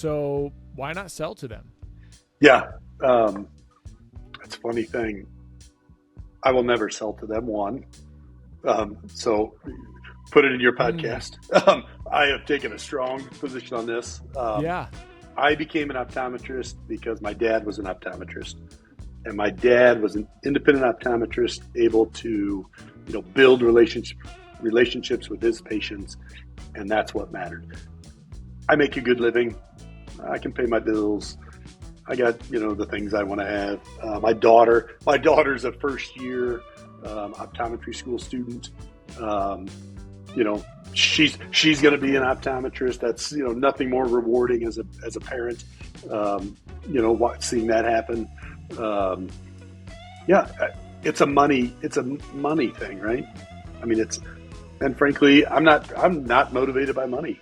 So why not sell to them? Yeah. That's a funny thing. I will never sell to them, one. So put it in your podcast. I have taken a strong position on this. I became an optometrist because my dad was an optometrist, and my dad was an independent optometrist, able to, build relationships with his patients, and that's what mattered. I make a good living. I can pay my bills. I got, the things I want to have. My daughter's a first year optometry school student. She's going to be an optometrist. That's, nothing more rewarding as a parent, seeing that happen. It's a money thing, right? I mean, and frankly, I'm not motivated by money.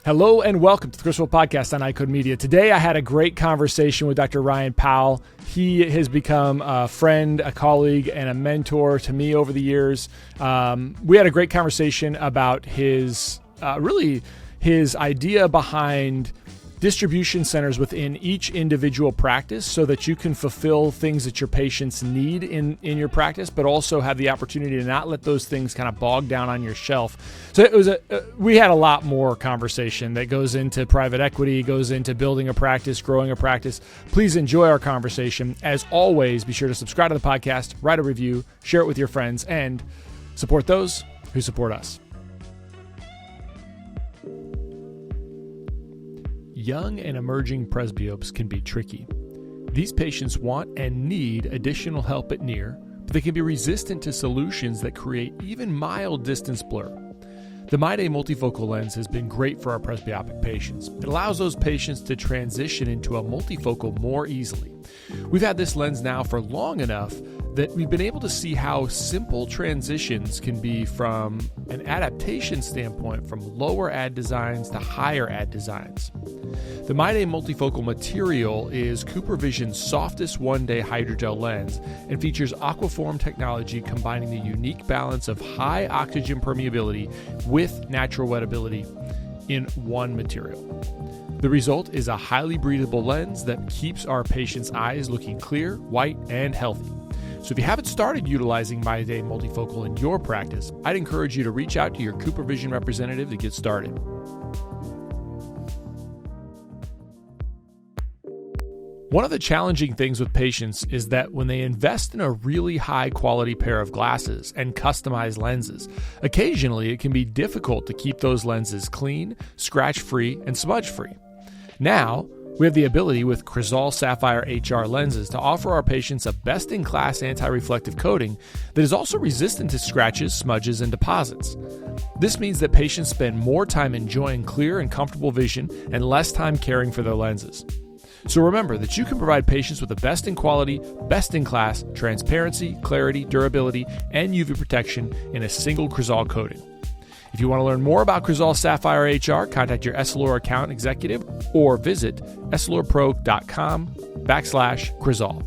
Hello and welcome to the Chris Wolfe Podcast on iCode Media. Today I had a great conversation with Dr. Ryan Powell. He has become a friend, a colleague, and a mentor to me over the years. We had a great conversation about his idea behind distribution centers within each individual practice so that you can fulfill things that your patients need in your practice, but also have the opportunity to not let those things kind of bog down on your shelf. So it was we had a lot more conversation that goes into private equity, goes into building a practice, growing a practice. Please enjoy our conversation. As always, be sure to subscribe to the podcast, write a review, share it with your friends, and support those who support us. Young and emerging presbyopes can be tricky. These patients want and need additional help at near, but they can be resistant to solutions that create even mild distance blur. The MyDay multifocal lens has been great for our presbyopic patients. It allows those patients to transition into a multifocal more easily. We've had this lens now for long enough that we've been able to see how simple transitions can be from an adaptation standpoint from lower ad designs to higher ad designs. The MyDay multifocal material is CooperVision's softest one-day hydrogel lens and features aquaform technology combining the unique balance of high oxygen permeability with natural wettability in one material. The result is a highly breathable lens that keeps our patients' eyes looking clear, white, and healthy. So if you haven't started utilizing MyDay multifocal in your practice, I'd encourage you to reach out to your CooperVision representative to get started. One of the challenging things with patients is that when they invest in a really high quality pair of glasses and customized lenses, occasionally it can be difficult to keep those lenses clean, scratch-free, and smudge-free. Now, we have the ability with Crizal Sapphire HR lenses to offer our patients a best-in-class anti-reflective coating that is also resistant to scratches, smudges, and deposits. This means that patients spend more time enjoying clear and comfortable vision and less time caring for their lenses. So remember that you can provide patients with the best in quality, best in class, transparency, clarity, durability, and UV protection in a single Crizal coating. If you want to learn more about Crizal Sapphire HR, contact your Essilor account executive or visit essilorpro.com/Crizal.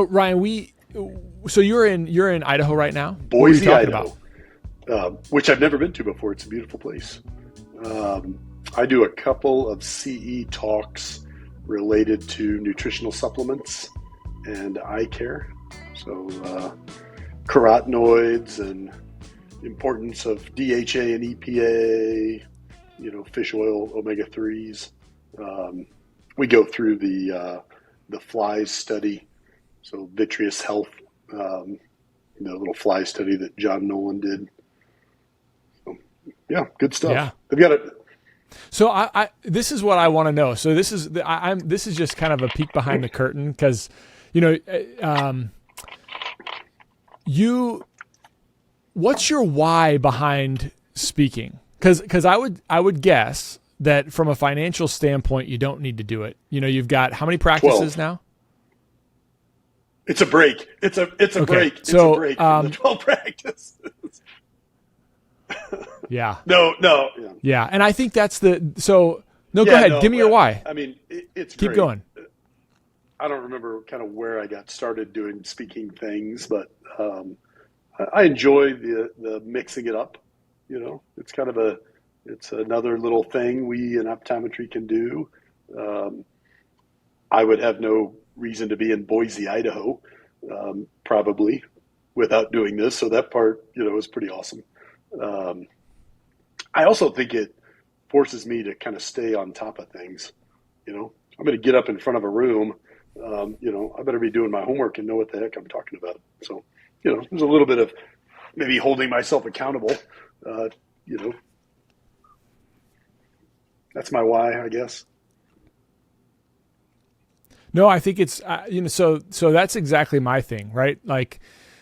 Ryan, so you're in Idaho right now? Boise, Idaho, which I've never been to before. It's a beautiful place. I do a couple of CE talks related to nutritional supplements and eye care. So carotenoids and importance of DHA and EPA, fish oil, omega-3s. We go through the flies study. So vitreous health, the little fly study that John Nolan did. Yeah, good stuff. Yeah. They've got it. So I this is what I want to know. So this is just kind of a peek behind the curtain because, what's your why behind speaking? Because I would guess that from a financial standpoint, you don't need to do it. You've got how many practices 12. now? It's a break. It's a break. It's so, a break from the 12 practices. Yeah. No. Yeah. And I think that's go ahead. Give me your why. I mean, it's Keep great. going. I don't remember kind of where I got started doing speaking things, but I enjoy the mixing it up. It's kind of it's another little thing we in optometry can do. I would have no reason to be in Boise, Idaho, probably without doing this. So that part, is pretty awesome. I also think it forces me to kind of stay on top of things. I'm going to get up in front of a room. I better be doing my homework and know what the heck I'm talking about. So, there's a little bit of maybe holding myself accountable. That's my why, I guess. No, I think it's so that's exactly my thing, right? Like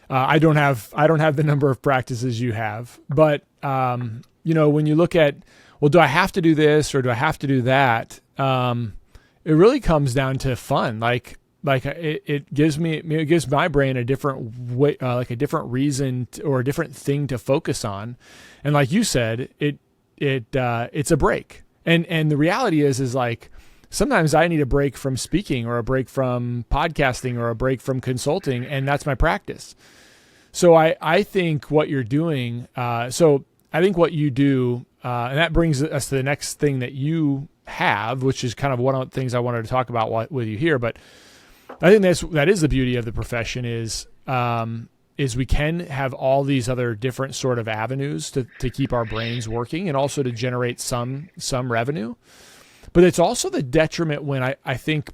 I don't have the number of practices you have, but when you look at, well, do I have to do this or do I have to do that? It really comes down to fun. Like it gives my brain a different way, like a different reason or a different thing to focus on. And like you said, it's a break. And the reality is like, sometimes I need a break from speaking or a break from podcasting or a break from consulting, and that's my practice. So I think what you're doing, so I think what you do, and that brings us to the next thing that you have, which is kind of one of the things I wanted to talk about with you here. But I think that is the beauty of the profession is we can have all these other different sort of avenues to keep our brains working and also to generate some revenue. But it's also the detriment when I think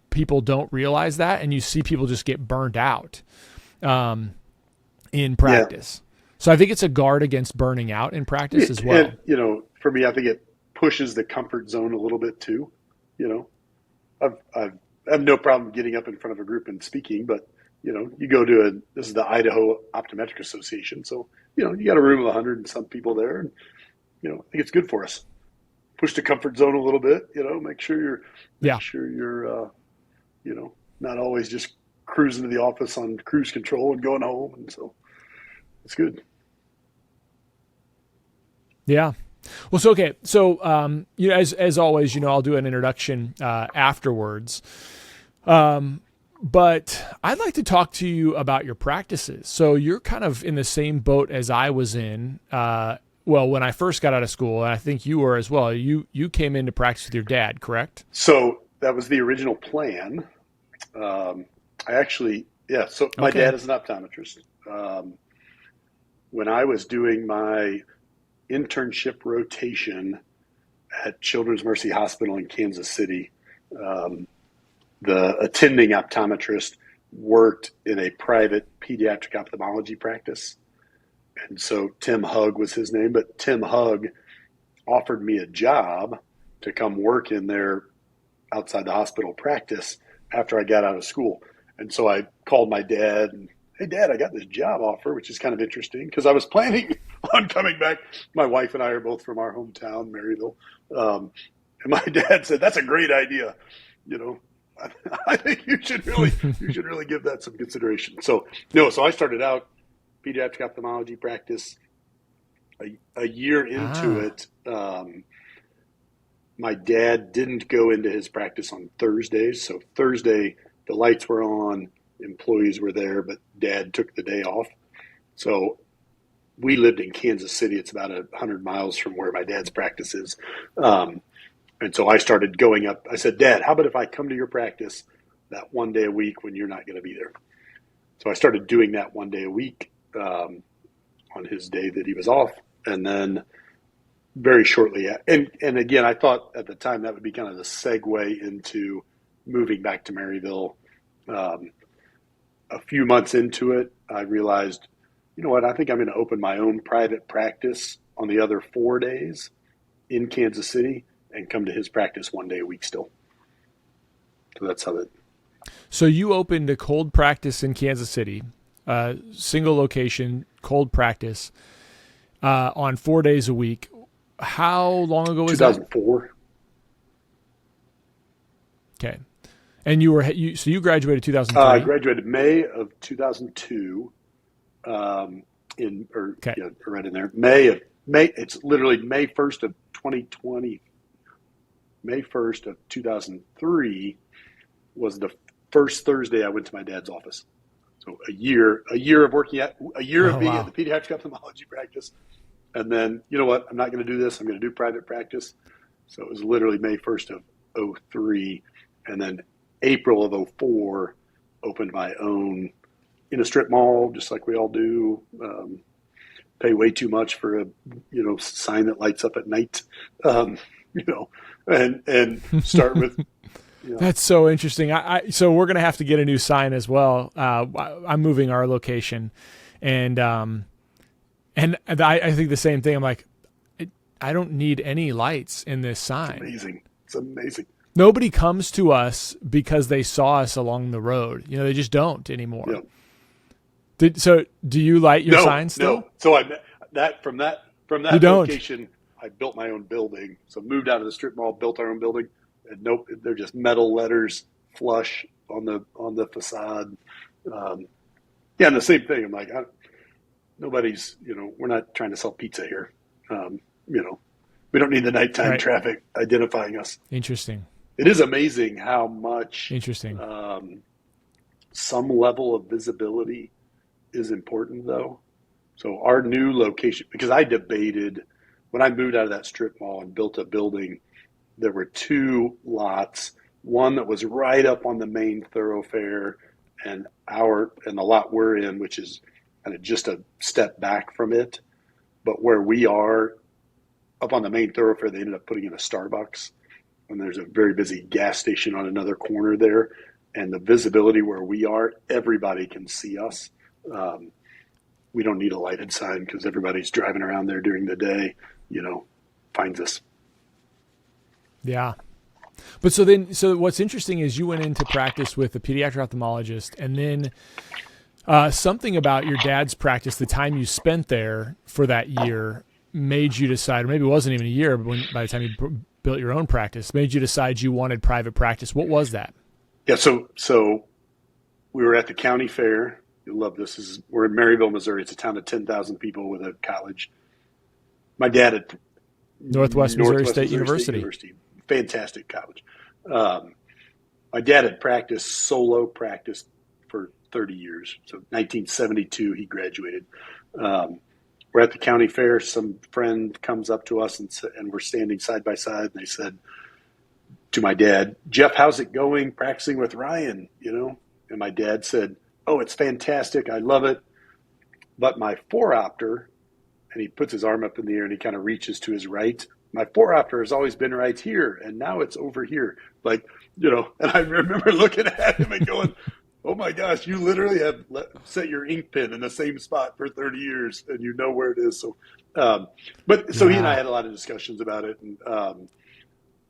people don't realize that, and you see people just get burned out in practice. Yeah. So I think it's a guard against burning out in practice as well. And, for me, I think it pushes the comfort zone a little bit too. I have no problem getting up in front of a group and speaking, but you go to this is the Idaho Optometric Association, so you got a room of 100 and some people there, and I think it's good for us. Push the comfort zone a little bit, make sure you're not always just cruising to the office on cruise control and going home. And so it's good. Yeah. Well, so, okay. So, as always, I'll do an introduction, afterwards. But I'd like to talk to you about your practices. So you're kind of in the same boat as I was in, well, when I first got out of school, and I think you were as well, you came into practice with your dad, correct? So that was the original plan. So my dad is an optometrist. When I was doing my internship rotation at Children's Mercy Hospital in Kansas City, the attending optometrist worked in a private pediatric ophthalmology practice. And so Tim Hugg was his name, but Tim Hugg offered me a job to come work in their outside the hospital practice after I got out of school. And so I called my dad and, hey, Dad, I got this job offer, which is kind of interesting because I was planning on coming back. My wife and I are both from our hometown, Maryville. And my dad said, that's a great idea. I think you should really give that some consideration. So I started out pediatric ophthalmology practice. A year into it, my dad didn't go into his practice on Thursdays. So Thursday, the lights were on, employees were there, but Dad took the day off. So we lived in Kansas City. It's about 100 miles from where my dad's practice is. And so I started going up. I said, Dad, how about if I come to your practice that one day a week when you're not going to be there? So I started doing that one day a week on his day that he was off. And then very shortly, and again, I thought at the time that would be kind of the segue into moving back to Maryville. A few months into it, I realized, you know what, I think I'm going to open my own private practice on the other 4 days in Kansas City and come to his practice one day a week still. So that's how that. So you opened a cold practice in Kansas City, single location, cold practice, on 4 days a week. How long ago was 2004. That? Okay. And so you graduated 2003? I graduated May of 2002, right in there. May. It's literally May 1st of 2020. May 1st of 2003 was the first Thursday I went to my dad's office. So a year of working at, of being at the pediatric ophthalmology practice. And then, you know what? I'm not going to do this. I'm going to do private practice. So it was literally May 1st of '03. And then April of '04, opened my own in a strip mall, just like we all do. Pay way too much for a, sign that lights up at night, and start with. That's so interesting. So we're going to have to get a new sign as well. I'm moving our location, and I think the same thing. I'm like, I don't need any lights in this sign. It's amazing. Nobody comes to us because they saw us along the road. They just don't anymore. Yep. So do you light your signs still? No. So from that location, I built my own building. So moved out of the strip mall, built our own building, and nope, they're just metal letters flush on the facade. And the same thing. I'm like, nobody's, we're not trying to sell pizza here. We don't need the nighttime traffic identifying us. Interesting. It is amazing how much some level of visibility is important, though. So our new location, because I debated when I moved out of that strip mall and built a building, there were two lots, one that was right up on the main thoroughfare and the lot we're in, which is kind of just a step back from it. But where we are up on the main thoroughfare, they ended up putting in a Starbucks, and there's a very busy gas station on another corner there. And the visibility where we are, everybody can see us. We don't need a lighted sign because everybody's driving around there during the day, finds us. Yeah. But so what's interesting is you went into practice with a pediatric ophthalmologist, and then something about your dad's practice, the time you spent there for that year, made you decide, or maybe it wasn't even a year, but by the time you built your own practice, made you decide you wanted private practice. What was that? Yeah. So we were at the county fair. You'll love this. We're in Maryville, Missouri. It's a town of 10,000 people with a college. My dad at Northwest Missouri State University. Fantastic college. My dad had solo practiced for 30 years. So 1972, he graduated. We're at the county fair. Some friend comes up to us and we're standing side by side. And they said to my dad, "Jeff, how's it going practicing with Ryan?" And my dad said, "Oh, it's fantastic. I love it. But my foreopter," and he puts his arm up in the air and he kind of reaches to his right. "My foreopter has always been right here, and now it's over here." And I remember looking at him and going, "Oh my gosh, you literally have set your ink pen in the same spot for 30 years and you know where it is." So, he and I had a lot of discussions about it. And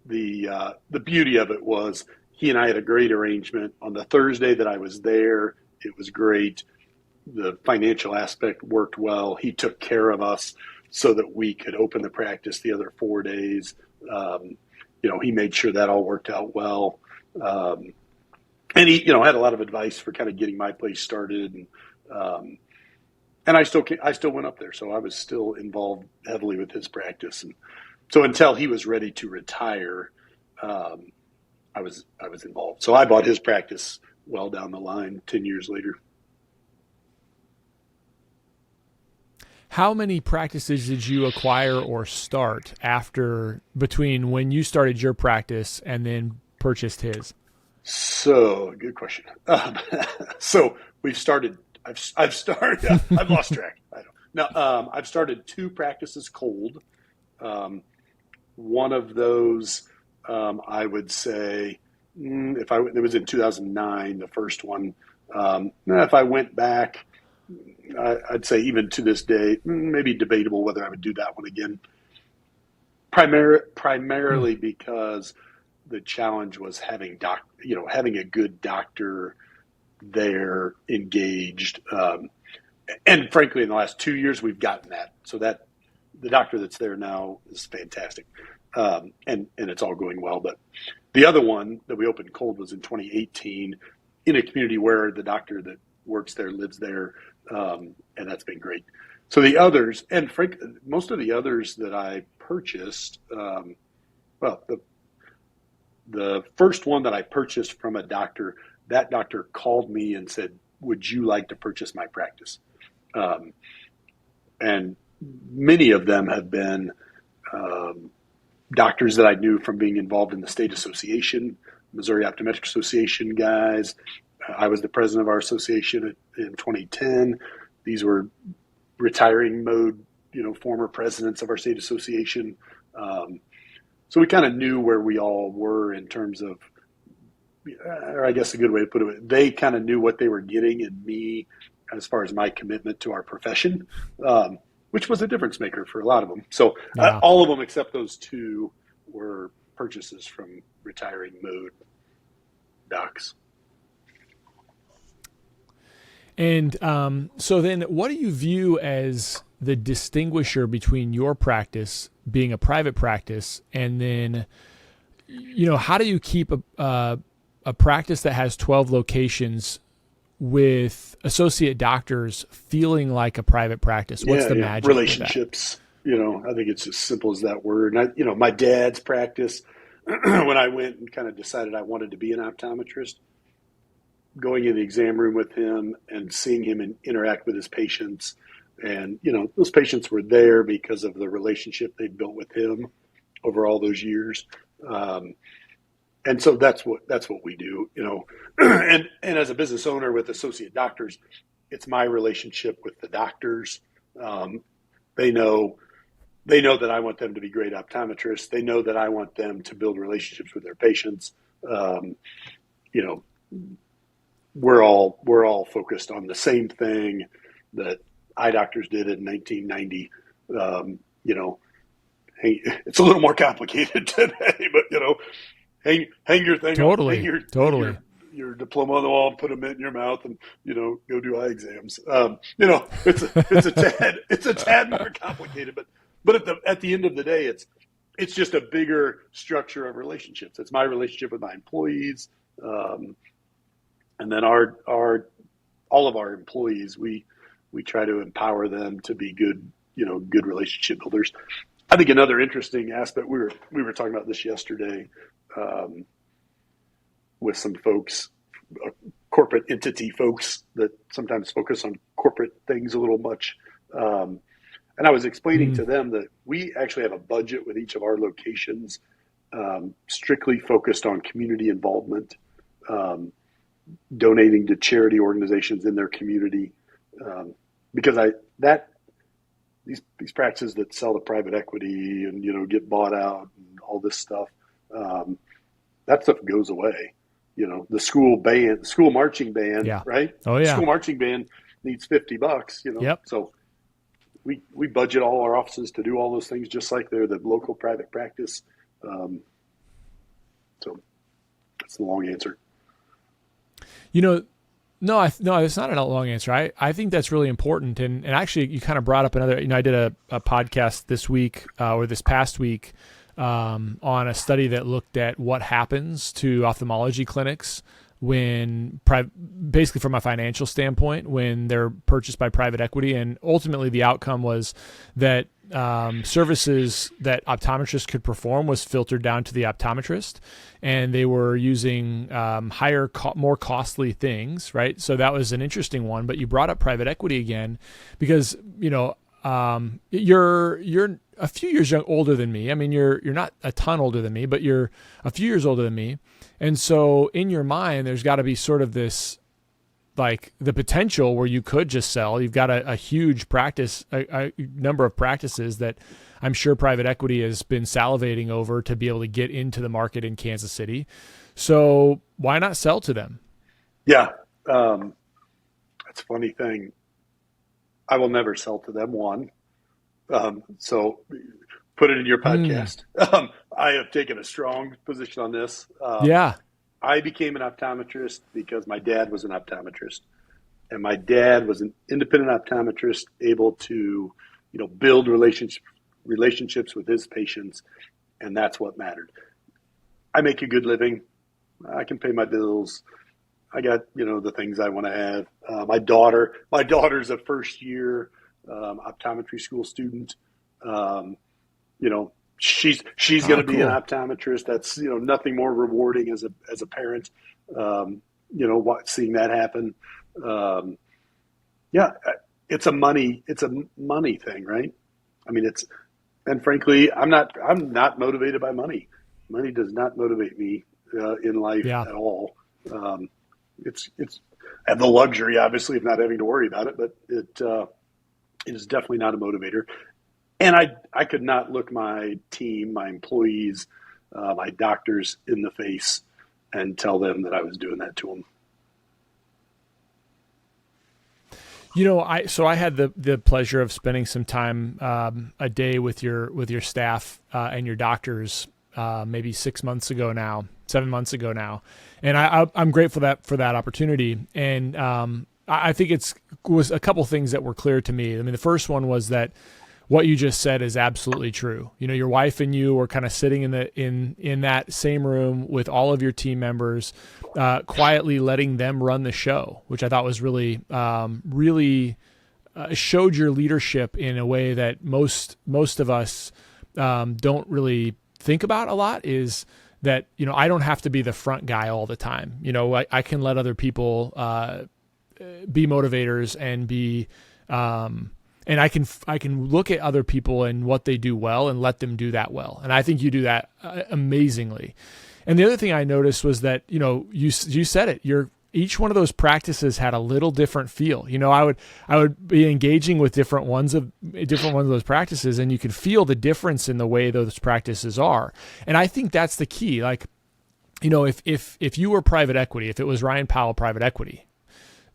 the beauty of it was he and I had a great arrangement. On the Thursday that I was there, it was great. The financial aspect worked well. He took care of us so that we could open the practice the other 4 days. He made sure that all worked out well. And he, had a lot of advice for kind of getting my place started. And I still went up there. So I was still involved heavily with his practice. And so until he was ready to retire, I was involved. So I bought his practice well down the line 10 years later. How many practices did you acquire or start between when you started your practice and then purchased his? So good question. So we've started. I've started. I've lost track. I don't know. I've started 2 practices cold. One of those, I would say, it was in 2009. The first one. If I went back, I'd say even to this day, maybe debatable whether I would do that one again. Primarily because the challenge was having a good doctor there engaged. And frankly, in the last 2 years, we've gotten that. So that the doctor that's there now is fantastic. And it's all going well. But the other one that we opened cold was in 2018 in a community where the doctor that works there lives there. And that's been great. So the others, and frankly, most of the others that I purchased, the first one that I purchased from a doctor, that doctor called me and said, "Would you like to purchase my practice?" And many of them have been doctors that I knew from being involved in the state association, Missouri Optometric Association guys. I was the president of our association in 2010. These were retiring mode, former presidents of our state association. So we kind of knew where we all were in terms of, or I guess a good way to put it, they kind of knew what they were getting in me as far as my commitment to our profession, which was a difference maker for a lot of them. So all of them except those two were purchases from retiring mode docs. And so then what do you view as the distinguisher between your practice being a private practice and then, how do you keep a practice that has 12 locations with associate doctors feeling like a private practice? What's the magic? Relationships. I think it's as simple as that word. And my dad's practice, when I went and kind of decided I wanted to be an optometrist, going in the exam room with him and seeing him interact with his patients. And, those patients were there because of the relationship they'd built with him over all those years. And so that's what we do, and as a business owner with associate doctors, it's my relationship with the doctors. They know that I want them to be great optometrists. They know that I want them to build relationships with their patients. We're all focused on the same thing that eye doctors did in 1990. It's a little more complicated today, but hang your thing totally, hang your diploma on the wall, put them in your mouth, and go do eye exams. It's a tad more complicated, but at the end of the day, it's just a bigger structure of relationships. It's my relationship with my employees, and then all of our employees. We try to empower them to be good relationship builders. I think another interesting aspect, we were talking about this yesterday with some folks, corporate entity folks that sometimes focus on corporate things a little much. And I was explaining to them that we actually have a budget with each of our locations, strictly focused on community involvement, donating to charity organizations in their community, because these practices that sell to private equity and get bought out and all this stuff, that stuff goes away. The school marching band, right? Oh yeah, school marching band needs $50. Yep. So we budget all our offices to do all those things just like they're the local private practice. So that's the long answer. No, it's not a long answer. I think that's really important. And actually, you kind of brought up another, I did a podcast this week or this past week on a study that looked at what happens to ophthalmology clinics when, basically from a financial standpoint, when they're purchased by private equity. And ultimately, the outcome was that services that optometrists could perform was filtered down to the optometrist, and they were using more costly things, right? So that was an interesting one. But you brought up private equity again because you're a few years older than me. I mean, you're not a ton older than me, but you're a few years older than me. And so in your mind, there's got to be sort of this, like, the potential where you could just sell. You've got a huge practice, a number of practices that I'm sure private equity has been salivating over to be able to get into the market in Kansas City. So why not sell to them? Yeah. That's a funny thing. I will never sell to them, one. So put it in your podcast. I have taken a strong position on this. I became an optometrist because my dad was an optometrist, and my dad was an independent optometrist, able to, build relationships with his patients, and that's what mattered. I make a good living. I can pay my bills. I got, the things I want to have. My daughter's a first year optometry school student. She's going to be an optometrist. That's, nothing more rewarding as a parent, seeing that happen. It's a money thing, right? I mean, and frankly, I'm not motivated by money. Money does not motivate me in life Yeah. at all. It's I have the luxury, obviously, of not having to worry about it, but it is definitely not a motivator. And I could not look my team, my employees, my doctors in the face and tell them that I was doing that to them. I had the pleasure of spending some time a day with your staff and your doctors maybe 7 months ago now, and I'm grateful for that opportunity. And I think was a couple things that were clear to me. I mean, the first one was that what you just said is absolutely true. Your wife and you were kind of sitting in that same room with all of your team members, quietly letting them run the show, which I thought was really showed your leadership in a way that most of us don't really think about a lot. Is that I don't have to be the front guy all the time. I can let other people be motivators and be. And I can look at other people and what they do well and let them do that well. And I think you do that amazingly. And the other thing I noticed was that, you said it, each one of those practices had a little different feel. I would be engaging with different ones of those practices, and you could feel the difference in the way those practices are. And I think that's the key. Like, if you were private equity, if it was Ryan Powell private equity,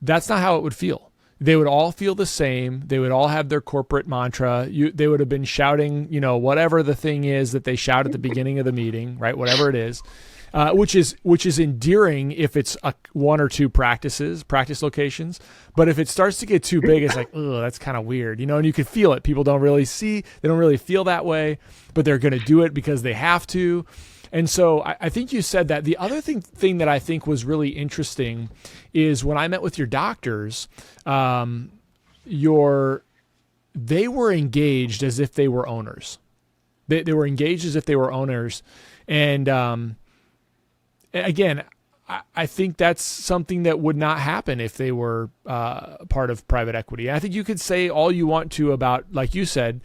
that's not how it would feel. They would all feel the same. They would all have their corporate mantra. They would have been shouting, whatever the thing is that they shout at the beginning of the meeting, right? Whatever it is, which is endearing if it's one or two practice locations. But if it starts to get too big, it's like, oh, that's kind of weird, and you can feel it. People don't really feel that way, but they're going to do it because they have to. And so I think you said that. The other thing that I think was really interesting is when I met with your doctors, they were engaged as if they were owners. They were engaged as if they were owners. And again, I think that's something that would not happen if they were part of private equity. And I think you could say all you want to about, like you said,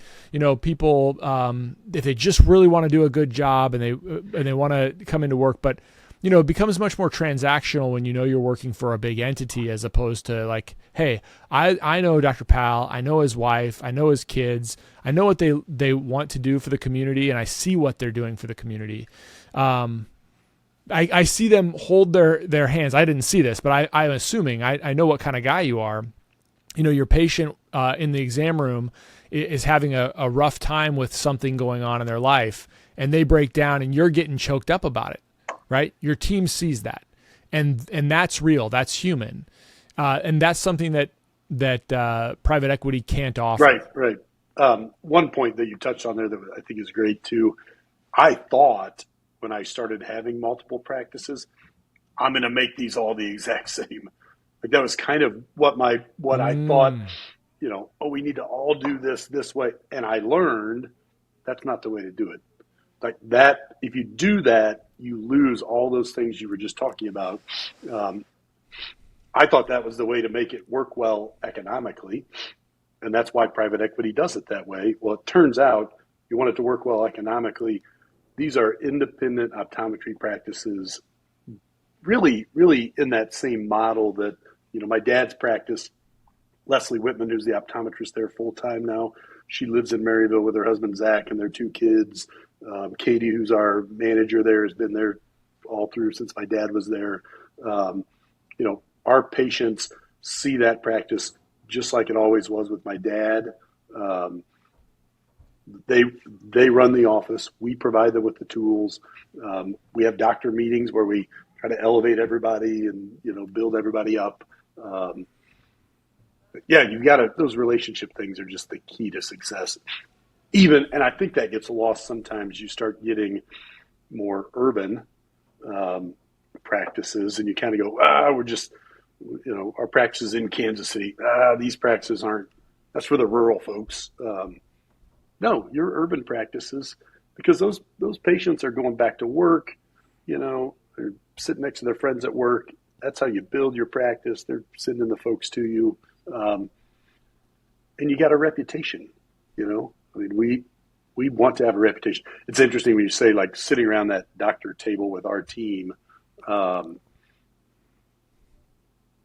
people, if they just really want to do a good job and they want to come into work, but it becomes much more transactional when you're working for a big entity as opposed to like, hey, I know Dr. Powell, I know his wife, I know his kids, I know what they want to do for the community, and I see what they're doing for the community. I see them hold their hands. I didn't see this, but I'm assuming I know what kind of guy you are. Your patient in the exam room is having a rough time with something going on in their life, and they break down, and you're getting choked up about it, right? Your team sees that, and that's real. That's human, and that's something that private equity can't offer. Right. One point that you touched on there that I think is great too. I thought, when I started having multiple practices, I'm going to make these all the exact same. Like that was kind of what I thought, we need to all do this way. And I learned that's not the way to do it. Like that, if you do that, you lose all those things you were just talking about. I thought that was the way to make it work well economically. And that's why private equity does it that way. Well, it turns out you want it to work well economically. These are independent optometry practices, really, really in that same model that, my dad's practice, Leslie Whitman, who's the optometrist there full-time now, she lives in Maryville with her husband, Zach, and their two kids. Katie, who's our manager there, has been there all through since my dad was there. Our patients see that practice just like it always was with my dad. They run the office. We provide them with the tools. We have doctor meetings where we try to elevate everybody and build everybody up. You've got those relationship things are just the key to success. And I think that gets lost sometimes. You start getting more urban practices, and you kind of go, we're just, our practices in Kansas City. These practices aren't. That's for the rural folks. No, your urban practices, because those patients are going back to work, they're sitting next to their friends at work. That's how you build your practice. They're sending the folks to you. And you got a reputation, I mean, we want to have a reputation. It's interesting when you say, like, sitting around that doctor table with our team.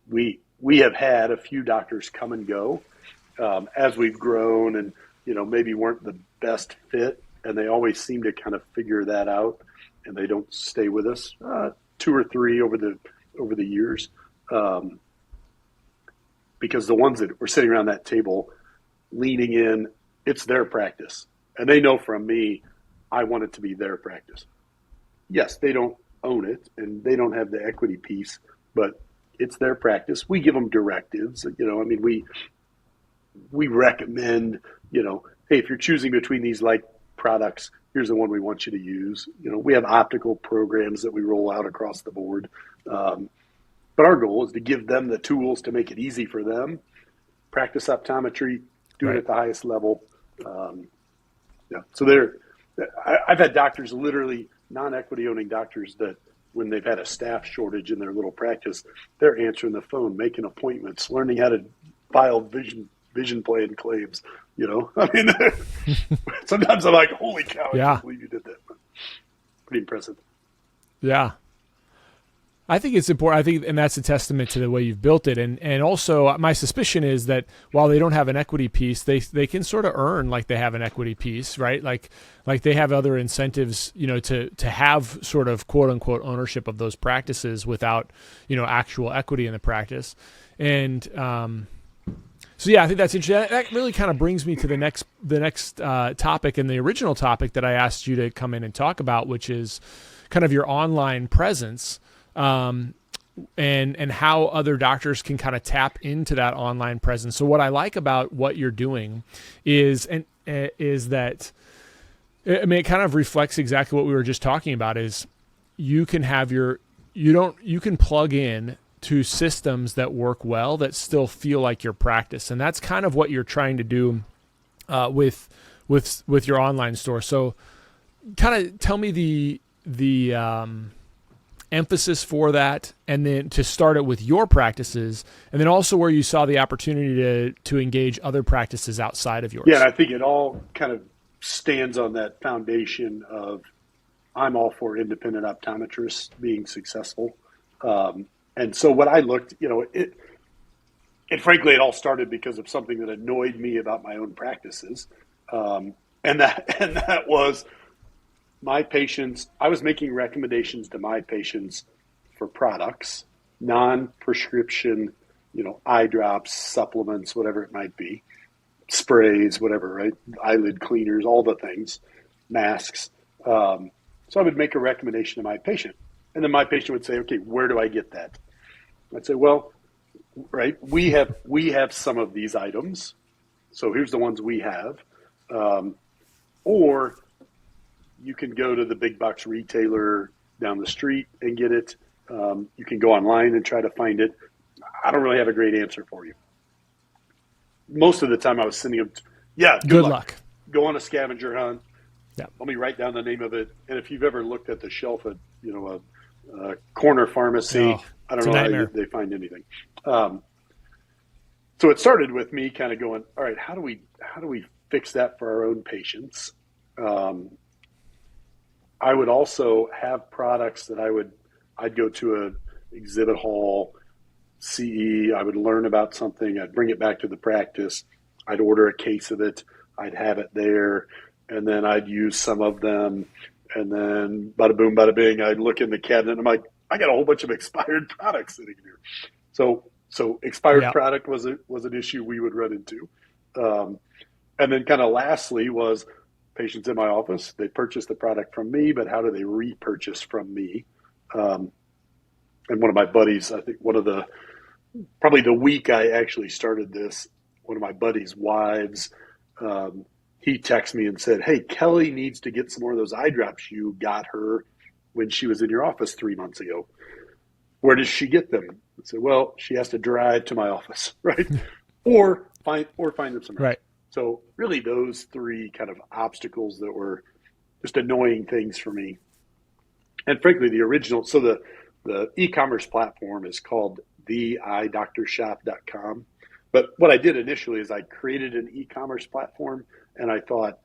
We have had a few doctors come and go as we've grown, and maybe weren't the best fit, and they always seem to kind of figure that out, and they don't stay with us. 2 or 3 over the years, because the ones that were sitting around that table, leaning in, it's their practice, and they know from me, I want it to be their practice. Yes, they don't own it, and they don't have the equity piece, but it's their practice. We give them directives. I mean, we recommend, hey, if you're choosing between these light products, here's the one we want you to use. We have optical programs that we roll out across the board. But our goal is to give them the tools to make it easy for them. Practice optometry, do it at the highest level. So I've had doctors, literally non-equity owning doctors, that when they've had a staff shortage in their little practice, they're answering the phone, making appointments, learning how to file vision plan claims. I mean, sometimes I'm like, holy cow, I can't believe you did that. Pretty impressive. Yeah. I think it's important. And that's a testament to the way you've built it. And also my suspicion is that while they don't have an equity piece, they can sort of earn like they have an equity piece, right? Like they have other incentives, to have sort of quote unquote ownership of those practices without, actual equity in the practice. And, so yeah, I think that's interesting. That really kind of brings me to the next topic, and the original topic that I asked you to come in and talk about, which is kind of your online presence. And how other doctors can kind of tap into that online presence. So what I like about what you're doing is that, I mean, it kind of reflects exactly what we were just talking about, is you can have you can plug in to systems that work well, that still feel like your practice. And that's kind of what you're trying to do, with your online store. So kind of tell me the emphasis for that, and then to start it with your practices, and then also where you saw the opportunity to engage other practices outside of yours. Yeah, and I think it all kind of stands on that foundation of, I'm all for independent optometrists being successful. And so what I looked, it frankly, it all started because of something that annoyed me about my own practices. And that was my patients. I was making recommendations to my patients for products, non-prescription, eye drops, supplements, whatever it might be, sprays, whatever, right? Eyelid cleaners, all the things, masks. So I would make a recommendation to my patient, and then my patient would say, okay, where do I get that? I'd say, well, right, we have some of these items, so here's the ones we have. Or you can go to the big box retailer down the street and get it. You can go online and try to find it. I don't really have a great answer for you. Most of the time I was sending them, good luck. Go on a scavenger hunt. Yeah. Let me write down the name of it. And if you've ever looked at the shelf at, a corner pharmacy, I don't know how they find anything. So it started with me kind of going, all right, how do we fix that for our own patients? I would also have products that I'd go to an exhibit hall, CE, I would learn about something, I'd bring it back to the practice, I'd order a case of it, I'd have it there, and then I'd use some of them, and then bada boom, bada bing, I'd look in the cabinet, and I'm like, I got a whole bunch of expired products sitting here. So expired product was an issue we would run into. And then kind of lastly was patients in my office, they purchase the product from me, but how do they repurchase from me? And one of my buddies, I think probably the week I actually started this, one of my buddies' wives, he texted me and said, hey, Kelly needs to get some more of those eye drops you got her when she was in your office 3 months ago. Where does she get them? I said, well, she has to drive to my office, right? or find them somewhere. Right. So really those 3 kind of obstacles that were just annoying things for me. And frankly, the original, so the e-commerce platform is called theeyedoctorshop.com, But what I did initially is I created an e-commerce platform, and I thought,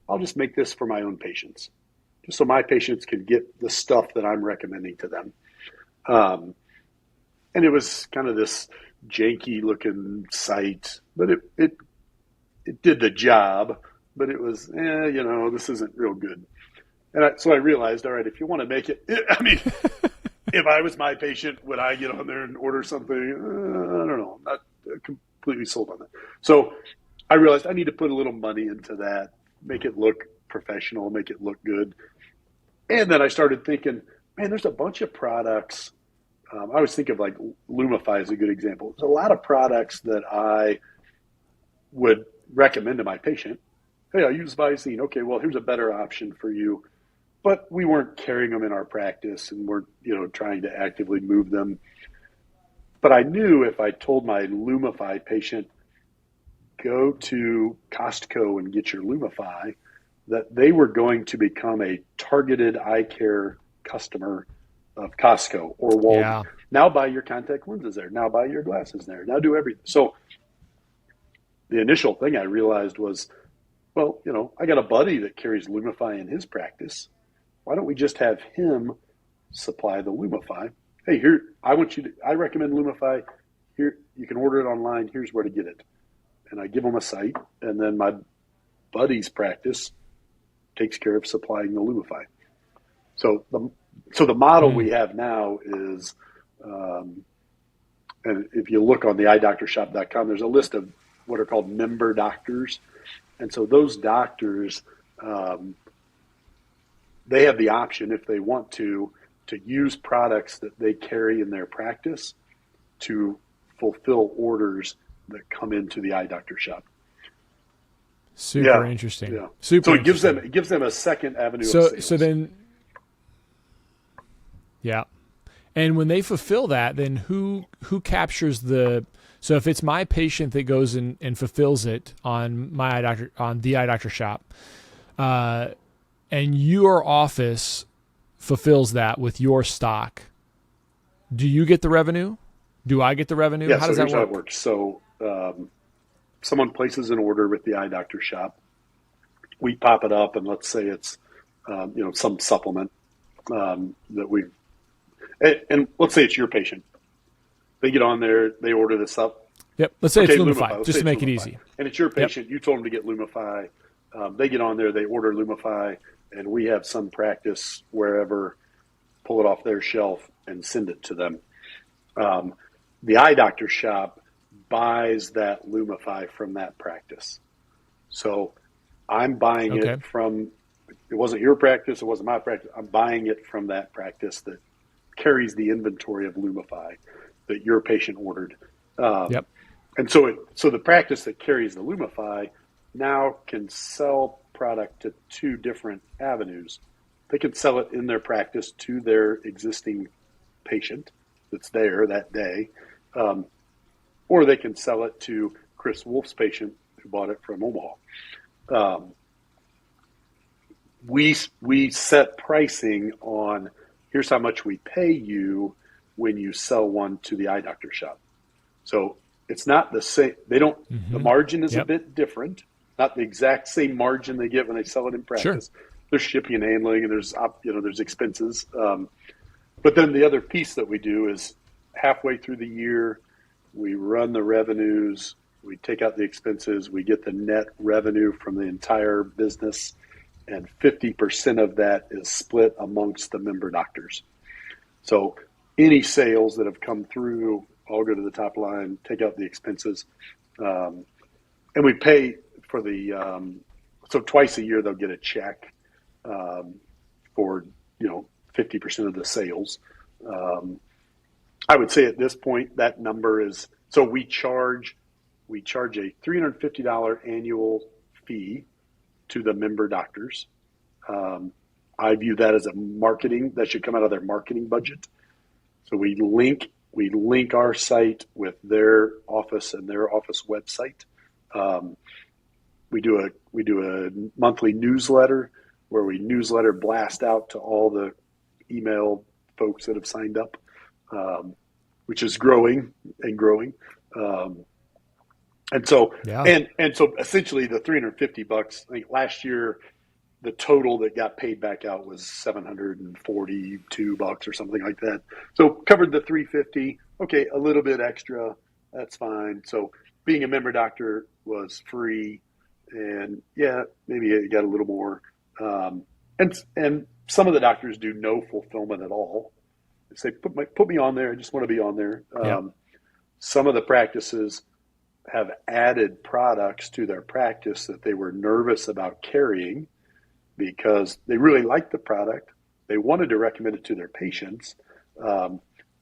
I'll just make this for my own patients, just so my patients can get the stuff that I'm recommending to them. And it was kind of this janky looking site, but it did the job, but it was, this isn't real good. And so I realized, all right, if you want to make it, I mean, if I was my patient, would I get on there and order something? I don't know. I'm not completely sold on that. So I realized I need to put a little money into that, make it look professional, make it look good. And then I started thinking, man, there's a bunch of products. I always think of like Lumify as a good example. There's a lot of products that I would recommend to my patient. Hey, I use Visine. Okay, well, here's a better option for you. But we weren't carrying them in our practice and weren't, trying to actively move them. But I knew if I told my Lumify patient, go to Costco and get your Lumify, that they were going to become a targeted eye care customer of Costco or Walmart. Yeah. Now buy your contact lenses there. Now buy your glasses there. Now do everything. So the initial thing I realized was, well, I got a buddy that carries Lumify in his practice. Why don't we just have him supply the Lumify? Hey, here, I recommend Lumify. Here, you can order it online. Here's where to get it. And I give him a site, and then my buddy's practice takes care of supplying the Lumify. So the model we have now is, and if you look on the eyedoctorshop.com, there's a list of what are called member doctors. And so those doctors, they have the option, if they want to use products that they carry in their practice to fulfill orders that come into the eye doctor shop. Super interesting. Yeah. Super. So it gives them a second avenue of sales. So then, yeah. And when they fulfill that, then who captures the? So if it's my patient that goes and fulfills it on my eye doctor, on the eye doctor shop, and your office fulfills that with your stock, do you get the revenue? Do I get the revenue? Yeah, how does that work? How it works. So someone places an order with the eye doctor shop. We pop it up, and let's say it's some supplement that we, and let's say it's your patient. They get on there, they order this up. Yep. Let's say it's Lumify, just to make it easy. And it's your patient. Yep. You told them to get Lumify. They get on there, they order Lumify, and we have some practice wherever pull it off their shelf and send it to them. The eye doctor shop buys that Lumify from that practice. So I'm buying it from, it wasn't your practice, it wasn't my practice. I'm buying it from that practice that carries the inventory of Lumify that your patient ordered. And so the practice that carries the Lumify now can sell product to two different avenues. They can sell it in their practice to their existing patient that's there that day, or they can sell it to Chris Wolfe's patient who bought it from Omaha. We set pricing on, here's how much we pay you when you sell one to the eye doctor shop. So it's not the same. They don't. The margin is a bit different. Not the exact same margin they get when they sell it in practice. Sure. There's shipping and handling, and there's expenses. But then the other piece that we do is halfway through the year, we run the revenues, we take out the expenses, we get the net revenue from the entire business, and 50% of that is split amongst the member doctors. So any sales that have come through, all go to the top line, take out the expenses, and we pay for the so twice a year they'll get a check for 50% of the sales. I would say at this point that number is, so we charge a $350 annual fee to the member doctors. I view that as a marketing, that should come out of their marketing budget. So we link our site with their office and their office website. We do a monthly newsletter where we newsletter blast out to all the email folks that have signed up, which is growing and growing. And so, Yeah. and so essentially the $350, I think last year, the total that got paid back out was $742 or something like that. So covered the 350. Okay, a little bit extra, that's fine. So being a member doctor was free, and yeah, maybe it got a little more. And some of the doctors do no fulfillment at all. They say put me on there. I just want to be on there. Yeah. Some of the practices have added products to their practice that they were nervous about carrying because they really liked the product. They wanted to recommend it to their patients.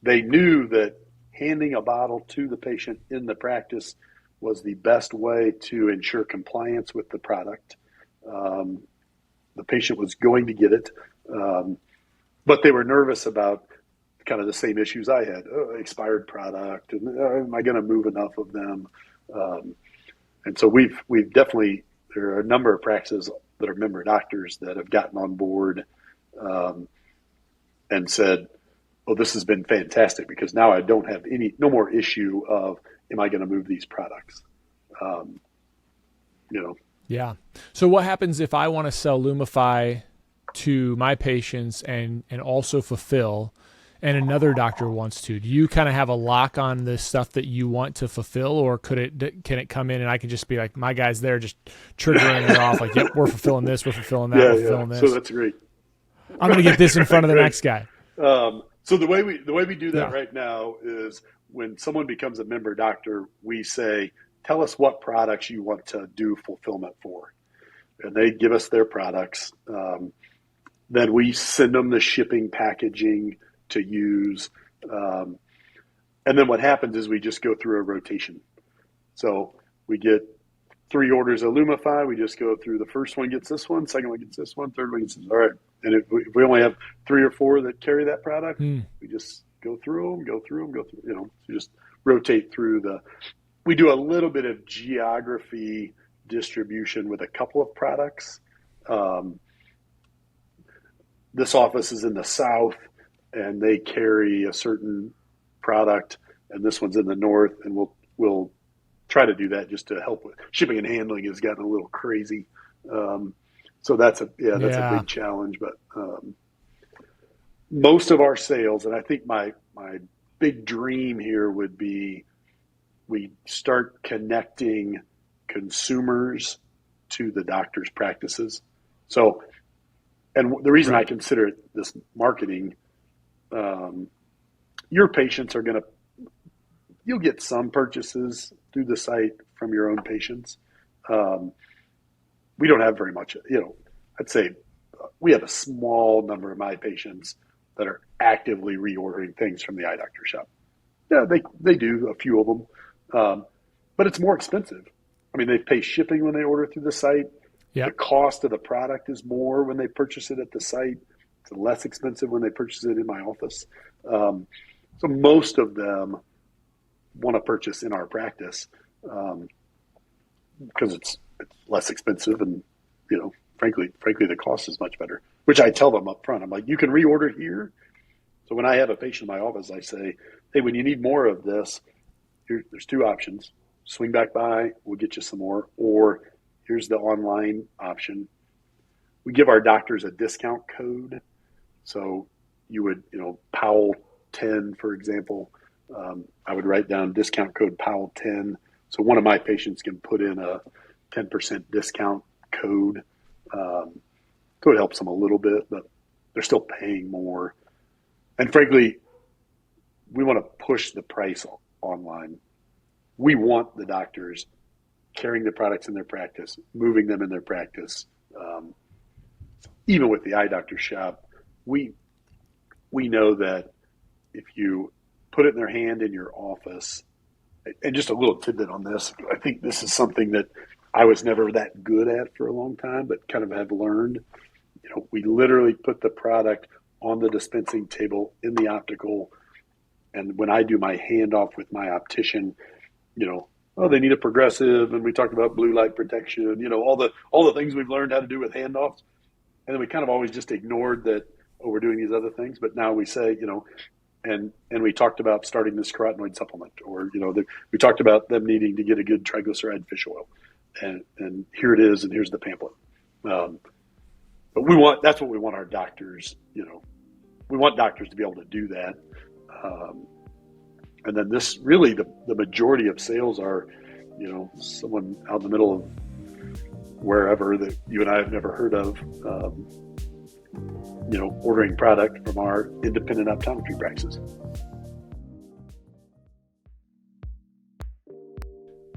They knew that handing a bottle to the patient in the practice was the best way to ensure compliance with the product. The patient was going to get it, but they were nervous about kind of the same issues I had, expired product, and am I going to move enough of them? And so we've definitely, there are a number of practices that are member doctors that have gotten on board and said, "Oh, this has been fantastic because now I don't have no more issue of am I going to move these products?" Yeah. So what happens if I want to sell Lumify to my patients and also fulfill, and another doctor wants to? Do you kind of have a lock on the stuff that you want to fulfill, or can it come in and I can just be like, my guy's there just triggering it off, like, yep, we're fulfilling this, we're fulfilling that, we're fulfilling this. So that's great. I'm going to get this in front of the next guy. So the way we do that right now is when someone becomes a member doctor, we say, tell us what products you want to do fulfillment for. And they give us their products. Then we send them the shipping packaging to use. And then what happens is we just go through a rotation. So we get 3 orders of Lumify. We just go through, the first one gets this one, second one gets this one, third one gets this. All right. And if we only have 3 or 4 that carry that product, we just go through them, so just rotate through we do a little bit of geography distribution with a couple of products. This office is in the South and they carry a certain product, and this one's in the North, and we'll try to do that just to help with shipping and handling has gotten a little crazy. So that's a big challenge, but most of our sales, and I think my big dream here would be we start connecting consumers to the doctor's practices. So, and the reason I consider it this marketing, your patients are you'll get some purchases through the site from your own patients. We don't have very much, I'd say we have a small number of my patients that are actively reordering things from the eye doctor shop. Yeah, they do, a few of them. But it's more expensive. I mean, they pay shipping when they order through the site. Yep. The cost of the product is more when they purchase it at the site. It's less expensive when they purchase it in my office. So most of them want to purchase in our practice because it's less expensive, and frankly, the cost is much better. Which I tell them up front. I'm like, you can reorder here. So when I have a patient in my office, I say, hey, when you need more of this, there's 2 options. Swing back by, we'll get you some more, or here's the online option. We give our doctors a discount code. So you would, Powell 10, for example, I would write down discount code Powell 10. So one of my patients can put in a 10% discount code. So it helps them a little bit, but they're still paying more. And frankly, we want to push the price online. We want the doctors carrying the products in their practice, moving them in their practice. Even with the eye doctor shop, we know that if you put it in their hand in your office, and just a little tidbit on this, I think this is something that I was never that good at for a long time, but kind of have learned. We literally put the product on the dispensing table in the optical, and when I do my handoff with my optician, they need a progressive, and we talked about blue light protection, all the things we've learned how to do with handoffs. And then we kind of always just ignored that, we're doing these other things. But now we say, and we talked about starting this carotenoid supplement, or we talked about them needing to get a good triglyceride fish oil, and here it is, and here's the pamphlet. But that's what we want our doctors. We want doctors to be able to do that. And then this really the majority of sales are, someone out in the middle of wherever that you and I have never heard of, ordering product from our independent optometry practices.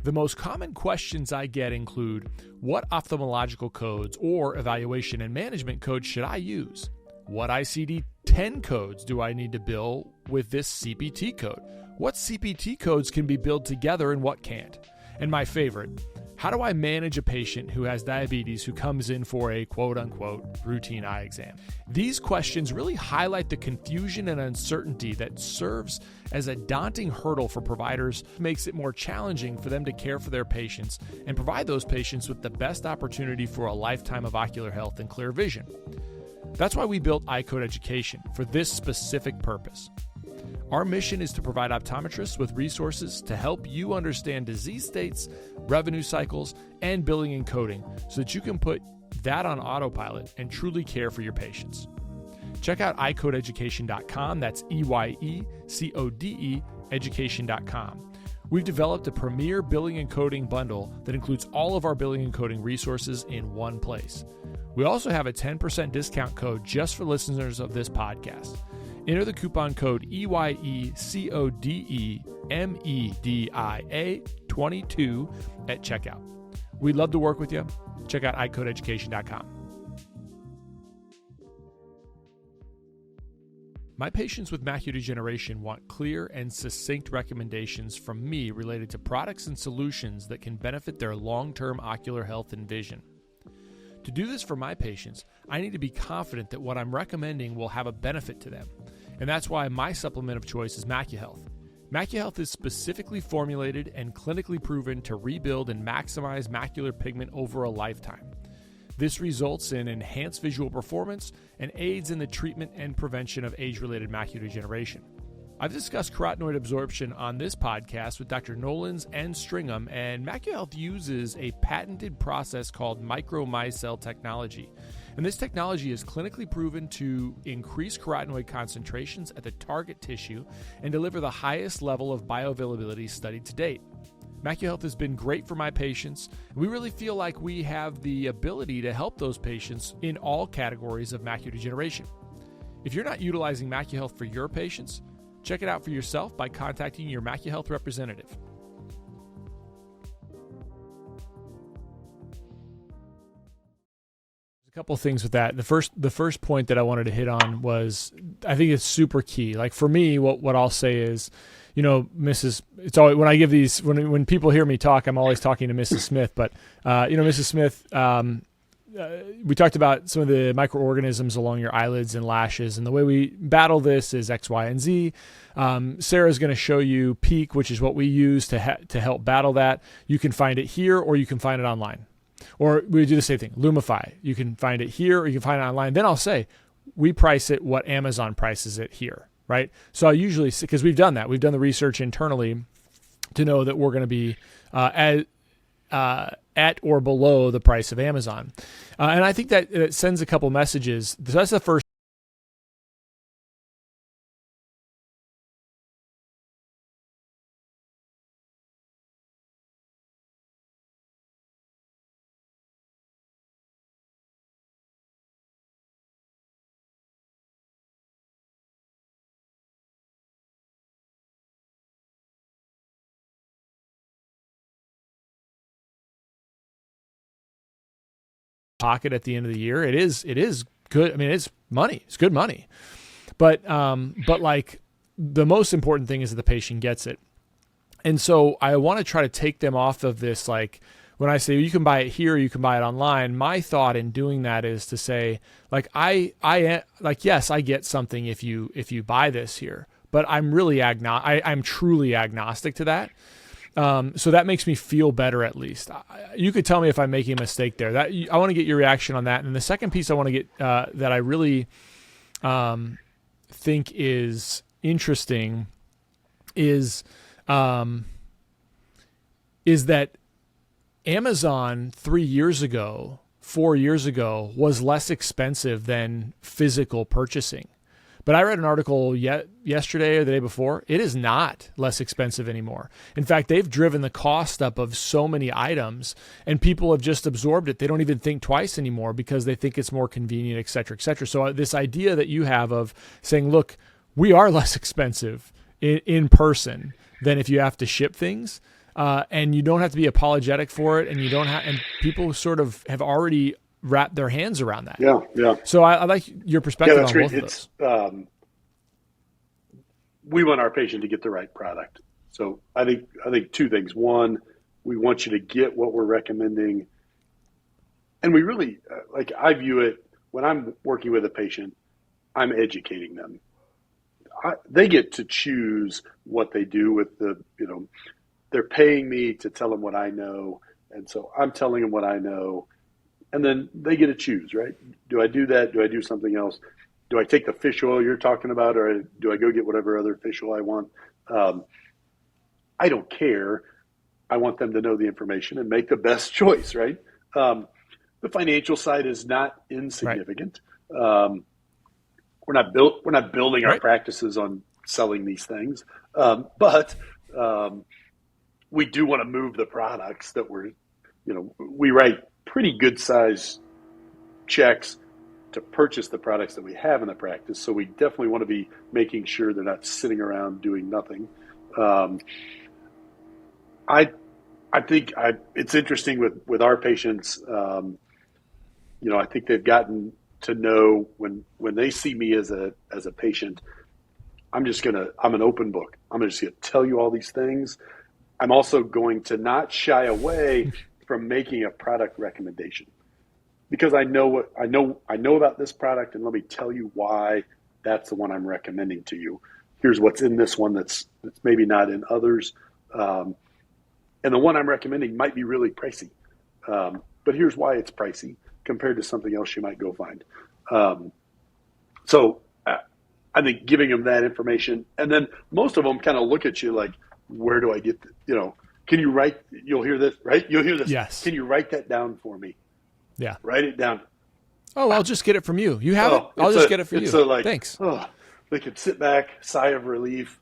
The most common questions I get include, what ophthalmological codes or evaluation and management codes should I use? What ICD-10 codes do I need to bill with this CPT code? What CPT codes can be billed together and what can't? And my favorite, how do I manage a patient who has diabetes who comes in for a quote-unquote routine eye exam? These questions really highlight the confusion and uncertainty that serves as a daunting hurdle for providers, makes it more challenging for them to care for their patients and provide those patients with the best opportunity for a lifetime of ocular health and clear vision. That's why we built iCode Education, for this specific purpose. Our mission is to provide optometrists with resources to help you understand disease states, revenue cycles, and billing and coding so that you can put that on autopilot and truly care for your patients. Check out iCodeEducation.com. That's EYECODE education.com. We've developed a premier billing and coding bundle that includes all of our billing and coding resources in one place. We also have a 10% discount code just for listeners of this podcast. Enter the coupon code EYECODEMEDIA22 at checkout. We'd love to work with you. Check out iCodeEducation.com. My patients with macular degeneration want clear and succinct recommendations from me related to products and solutions that can benefit their long-term ocular health and vision. To do this for my patients, I need to be confident that what I'm recommending will have a benefit to them. And that's why my supplement of choice is MacuHealth. MacuHealth is specifically formulated and clinically proven to rebuild and maximize macular pigment over a lifetime. This results in enhanced visual performance and aids in the treatment and prevention of age-related macular degeneration. I've discussed carotenoid absorption on this podcast with Dr. Nolans and Stringham, and MacuHealth uses a patented process called micromicelle technology. And this technology is clinically proven to increase carotenoid concentrations at the target tissue and deliver the highest level of bioavailability studied to date. MacuHealth has been great for my patients. We really feel like we have the ability to help those patients in all categories of macular degeneration. If you're not utilizing MacuHealth for your patients, check it out for yourself by contacting your MacuHealth representative. Couple things with that. The first point that I wanted to hit on was, I think it's super key. Like for me, what I'll say is, it's always, when I give these, when people hear me talk, I'm always talking to Mrs. Smith, but Mrs. Smith, we talked about some of the microorganisms along your eyelids and lashes, and the way we battle this is X, Y, and Z. Sarah's going to show you Peak, which is what we use to help battle that. You can find it here, or you can find it online. Or we do the same thing, Lumify. You can find it here or you can find it online. Then I'll say, we price it what Amazon prices it here, right? So I usually, because we've done that, we've done the research internally to know that we're going to be at or below the price of Amazon. And I think that it sends a couple messages. So that's the first. Pocket at the end of the year. It is good. I mean, it's money. It's good money. But like the most important thing is that the patient gets it. And so I want to try to take them off of this. Like when I say you can buy it here, you can buy it online. My thought in doing that is to say, like, yes, I get something if you buy this here, but I'm really I'm truly agnostic to that. So that makes me feel better, at least. You could tell me if I'm making a mistake there. I want to get your reaction on that. And the second piece I want to get that I really think is interesting is that Amazon 3 years ago, 4 years ago, was less expensive than physical purchasing. But I read an article yesterday or the day before. It is not less expensive anymore. In fact, they've driven the cost up of so many items, and people have just absorbed it. They don't even think twice anymore because they think it's more convenient, et cetera, et cetera. So this idea that you have of saying, look, we are less expensive in person than if you have to ship things, and you don't have to be apologetic for it, and you don't have, and people sort of have already wrap their hands around that. Yeah. So I like your perspective on both of those. We want our patient to get the right product. So I think two things. One, we want you to get what we're recommending. And we really, I view it, when I'm working with a patient, I'm educating them. They get to choose what they do with they're paying me to tell them what I know. And so I'm telling them what I know. And then they get to choose, right? Do I do that? Do I do something else? Do I take the fish oil you're talking about, or do I go get whatever other fish oil I want? I don't care. I want them to know the information and make the best choice, right? The financial side is not insignificant. Right. We're not building our practices on selling these things, but we do want to move the products that we write pretty good size checks to purchase the products that we have in the practice. So we definitely want to be making sure they're not sitting around doing nothing. I think it's interesting with our patients. I think they've gotten to know when they see me as a patient, I'm an open book. I'm just going to tell you all these things. I'm also going to not shy away from making a product recommendation, because I know about this product, and let me tell you why that's the one I'm recommending to you. Here's what's in this one that's maybe not in others, and the one I'm recommending might be really pricey, but here's why it's pricey compared to something else you might go find. So I think giving them that information, and then most of them kind of look at you like, where do I get can you write, you'll hear this, right? You'll hear this. Yes. Can you write that down for me? Yeah. Write it down. Oh, I'll just get it from you. You have it? I'll just get it for you. Thanks. They could sit back, sigh of relief.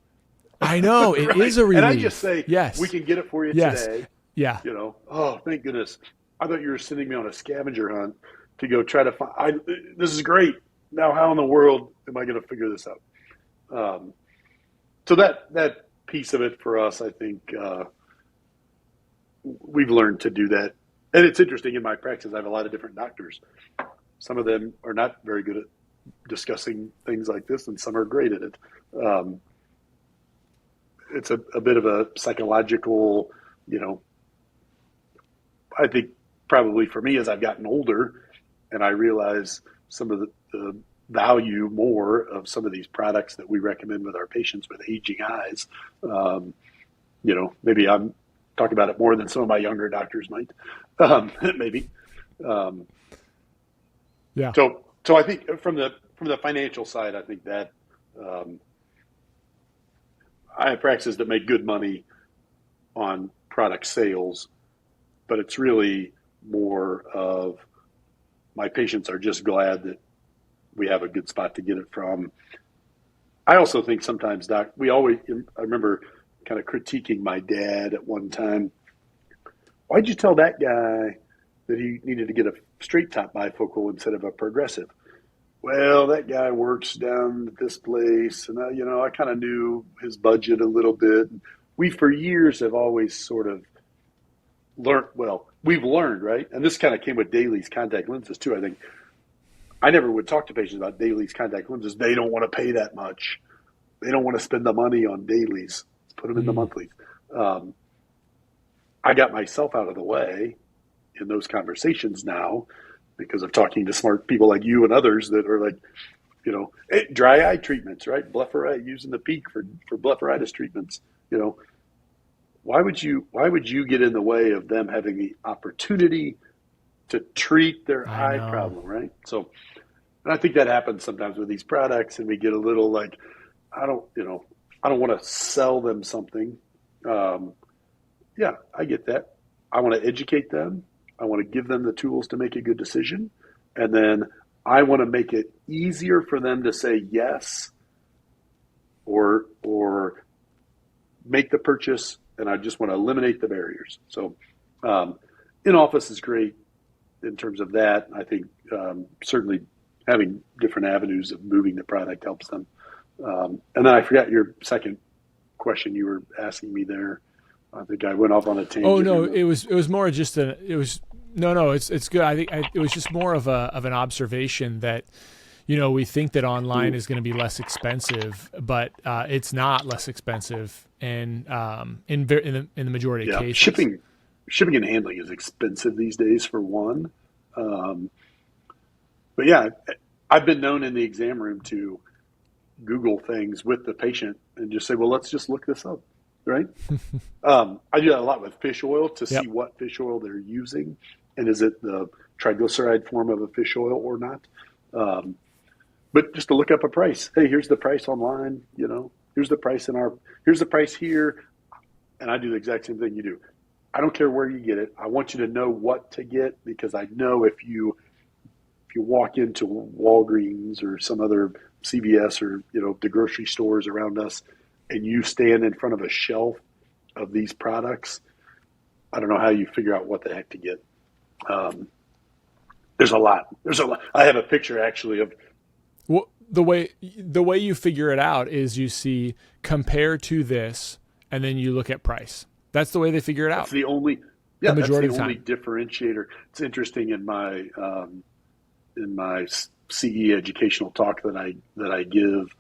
I know. It is a relief. And I just say, yes, we can get it for you today. Yeah. Thank goodness. I thought you were sending me on a scavenger hunt to go try to find. This is great. Now, how in the world am I going to figure this out? So that piece of it for us, I think we've learned to do that. And it's interesting, in my practice, I have a lot of different doctors. Some of them are not very good at discussing things like this, and some are great at it. It's a bit of a psychological, I think probably for me, as I've gotten older and I realize some of the value more of some of these products that we recommend with our patients with aging eyes, maybe I'm talking about it more than some of my younger doctors might, maybe. Yeah. So I think from the financial side, I think that I have practices that make good money on product sales, but it's really more of my patients are just glad that we have a good spot to get it from. I also think sometimes, Doc, I remember kind of critiquing my dad at one time. Why'd you tell that guy that he needed to get a straight top bifocal instead of a progressive? Well, that guy works down at this place, and I kind of knew his budget a little bit. We, for years, have always sort of learned. Well, we've learned, right? And this kind of came with Daly's contact lenses too. I think I never would talk to patients about Daly's contact lenses. They don't want to pay that much. They don't want to spend the money on Daly's. Let's put them in the monthlies. I got myself out of the way in those conversations now, because of talking to smart people like you and others that are like, dry eye treatments, right? Blepharitis, using the peak for blepharitis treatments. Why would you get in the way of them having the opportunity to treat their eye problem, right? So, and I think that happens sometimes with these products, and we get a little like, I don't, I don't want to sell them something. Yeah, I get that. I want to educate them. I want to give them the tools to make a good decision. And then I want to make it easier for them to say yes or make the purchase. And I just want to eliminate the barriers. So in-office is great in terms of that. I think certainly having different avenues of moving the product helps them. And then I forgot your second question you were asking me there. I think I went off on a tangent. Oh no, it was more just it's good. I think it was just more of an observation that, we think that online is going to be less expensive, but it's not less expensive, and in the majority of cases, shipping and handling is expensive these days for one. But yeah, I've been known in the exam room to Google things with the patient and just say, well, let's just look this up. Right. I do that a lot with fish oil to see what fish oil they're using. And is it the triglyceride form of a fish oil or not? But just to look up a price. Hey, here's the price online. Here's the price here's the price here. And I do the exact same thing you do. I don't care where you get it. I want you to know what to get, because I know if you walk into Walgreens or some other CVS or, the grocery stores around us, and you stand in front of a shelf of these products, I don't know how you figure out what the heck to get. There's a lot. I have a picture actually of. Well, the way you figure it out is you see compare to this, and then you look at price. That's the way they figure it out. That's the only differentiator. It's interesting in my CE educational talk that I give.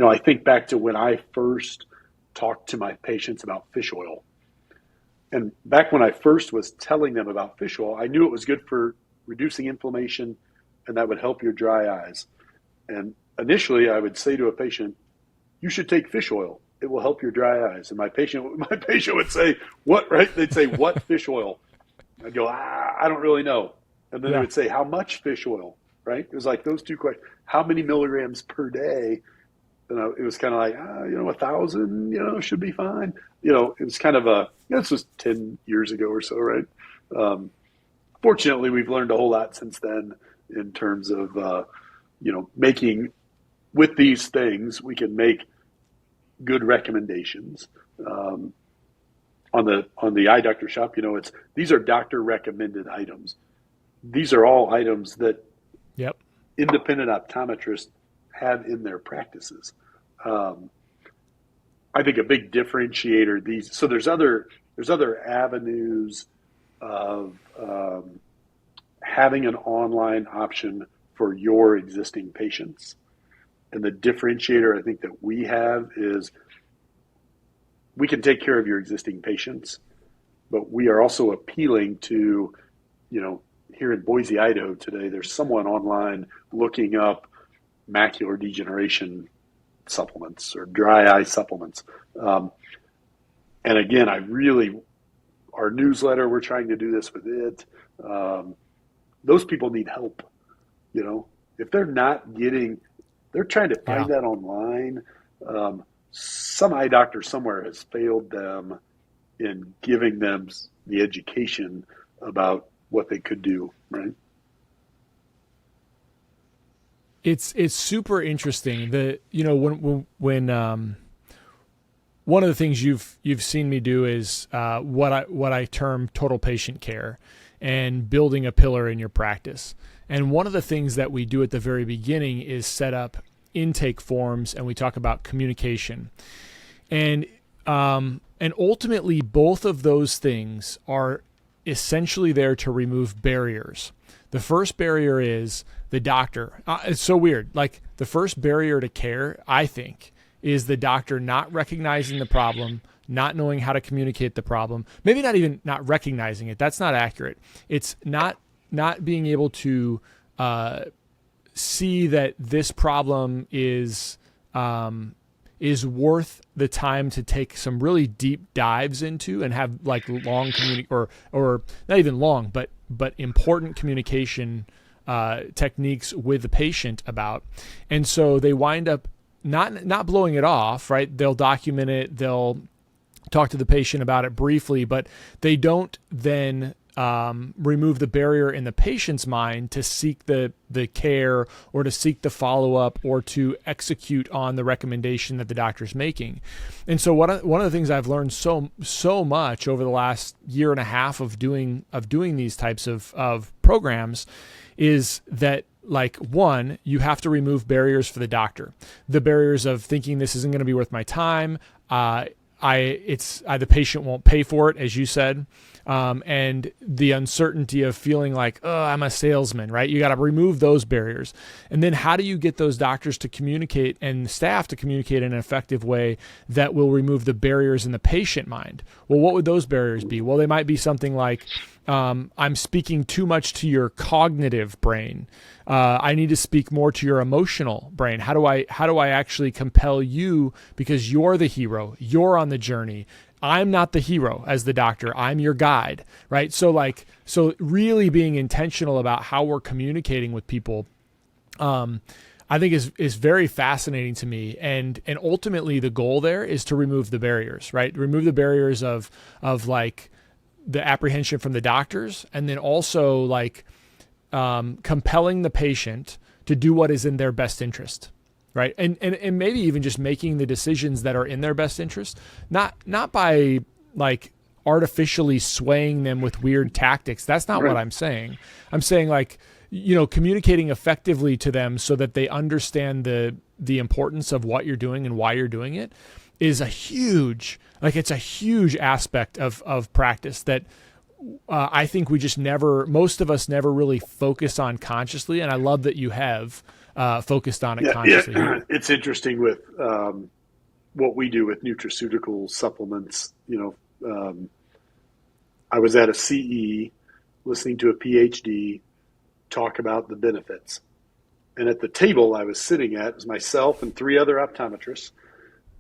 I think back to when I first talked to my patients about fish oil. And back when I first was telling them about fish oil, I knew it was good for reducing inflammation and that would help your dry eyes. And initially I would say to a patient, you should take fish oil. It will help your dry eyes. And my patient would say, what, right? They'd say, what fish oil? I'd go, I don't really know. And then they would say, how much fish oil, right? It was like those two questions. How many milligrams per day? It was kind of like, 1,000, should be fine. It was kind of this was 10 years ago or so, right? Fortunately, we've learned a whole lot since then in terms of, making, with these things, we can make good recommendations. On the eye doctor shop, these are doctor recommended items. These are all items that independent optometrists have in their practices. I think a big differentiator so there's other avenues of having an online option for your existing patients. And the differentiator I think that we have is we can take care of your existing patients, but we are also appealing to, here in Boise, Idaho today, there's someone online looking up macular degeneration supplements or dry eye supplements. And again, our newsletter, we're trying to do this with it. Those people need help. If they're not they're trying to find that online. Some eye doctor somewhere has failed them in giving them the education about what they could do, right? It's super interesting that when one of the things you've seen me do is what I term total patient care and building a pillar in your practice. And one of the things that we do at the very beginning is set up intake forms, and we talk about communication. And ultimately both of those things are essentially there to remove barriers. The first barrier is the doctor. It's so weird. Like the first barrier to care, I think, is the doctor not recognizing the problem, not knowing how to communicate the problem, maybe not even not recognizing it. That's not accurate. It's not being able to see that this problem is worth the time to take some really deep dives into and have like long or not even long, but important communication techniques with the patient about. And so they wind up not blowing it off, right? They'll document it. They'll talk to the patient about it briefly, but they don't then remove the barrier in the patient's mind to seek the care or to seek the follow-up or to execute on the recommendation that the doctor's making. And so one of the things I've learned so much over the last year and a half of doing these types of programs is that, like, one, you have to remove barriers for the doctor. The barriers of thinking this isn't going to be worth my time. The patient won't pay for it, as you said. And the uncertainty of feeling like, oh, I'm a salesman, right? You got to remove those barriers. And then how do you get those doctors to communicate and staff to communicate in an effective way that will remove the barriers in the patient mind? Well, what would those barriers be? Well, they might be something like, I'm speaking too much to your cognitive brain. I need to speak more to your emotional brain. How do I actually compel you, because you're the hero, you're on the journey. I'm not the hero as the doctor. I'm your guide, right? So really being intentional about how we're communicating with people, I think is very fascinating to me. And ultimately the goal there is to remove the barriers, right? Remove the barriers of like the apprehension from the doctors, and then also like compelling the patient to do what is in their best interest. Right. And maybe even just making the decisions that are in their best interest, not by like artificially swaying them with weird tactics. That's not what I'm saying. I'm saying, like, communicating effectively to them so that they understand the importance of what you're doing and why you're doing it is it's a huge aspect of practice that I think most of us never really focus on consciously. And I love that you have focused on it consciously. Yeah. It's interesting with what we do with nutraceutical supplements. I was at a CE listening to a PhD talk about the benefits. And at the table I was sitting at, it was myself and 3 other optometrists.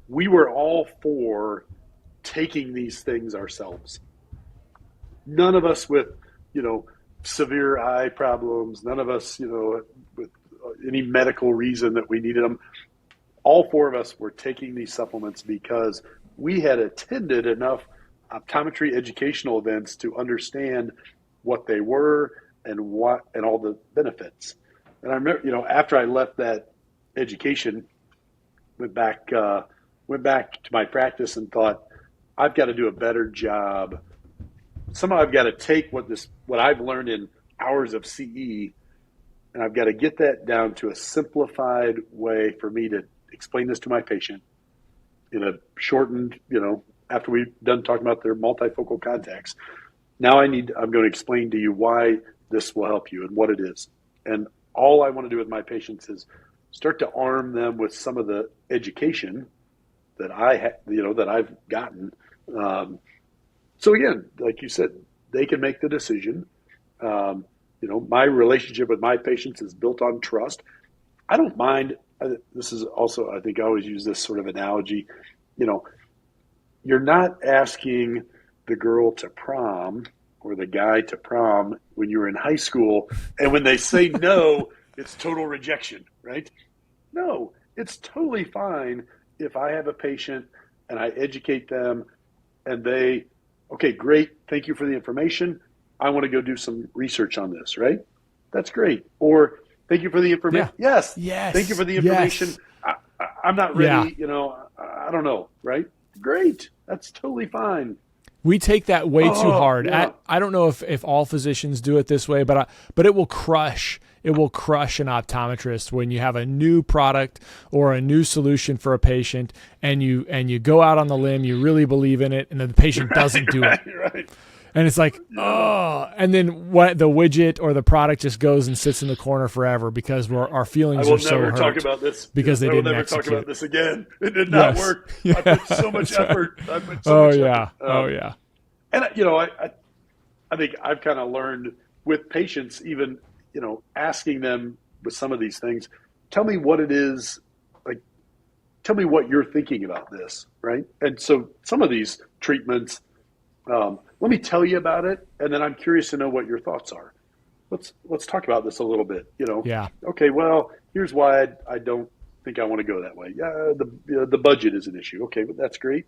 We were all for taking these things ourselves. None of us with, severe eye problems, none of us, with any medical reason that we needed them. All 4 of us were taking these supplements because we had attended enough optometry educational events to understand what they were and all the benefits. And I remember, after I left that education, went back to my practice and thought, I've got to do a better job. Somehow I've got to take what I've learned in hours of CE, and I've got to get that down to a simplified way for me to explain this to my patient in a shortened, after we've done talking about their multifocal contacts. Now I'm going to explain to you why this will help you and what it is. And all I want to do with my patients is start to arm them with some of the education that that I've gotten. So again, like you said, they can make the decision. My relationship with my patients is built on trust. I don't mind. This is also, I think I always use this sort of analogy. You're not asking the girl to prom or the guy to prom when you were in high school. And when they say no, it's total rejection, right? No, it's totally fine if I have a patient and I educate them and they, okay, great. Thank you for the information. I want to go do some research on this, right? That's great. Or thank you for the information. Yeah. Yes. Thank you for the information. Yes. I'm not ready. Yeah. I don't know. Right. Great. That's totally fine. We take that way too hard. Yeah. I don't know if all physicians do it this way, but it will crush. It will crush an optometrist when you have a new product or a new solution for a patient, and you go out on the limb, you really believe in it, and then the patient doesn't do it. Right. And it's like, and then what, the widget or the product just goes and sits in the corner forever because our feelings are so hurt. I will never talk about this. Because they didn't execute. I will never talk about this again. It did not work. Yes. I put so much effort. Effort. Yeah. And I think I've kind of learned with patients, even, asking them with some of these things, tell me what it is, like, tell me what you're thinking about this, right? And so some of these treatments, let me tell you about it, and then I'm curious to know what your thoughts are. Let's talk about this a little bit, Yeah. Okay, well, here's why I don't think I want to go that way. Yeah, the budget is an issue. Okay, but that's great.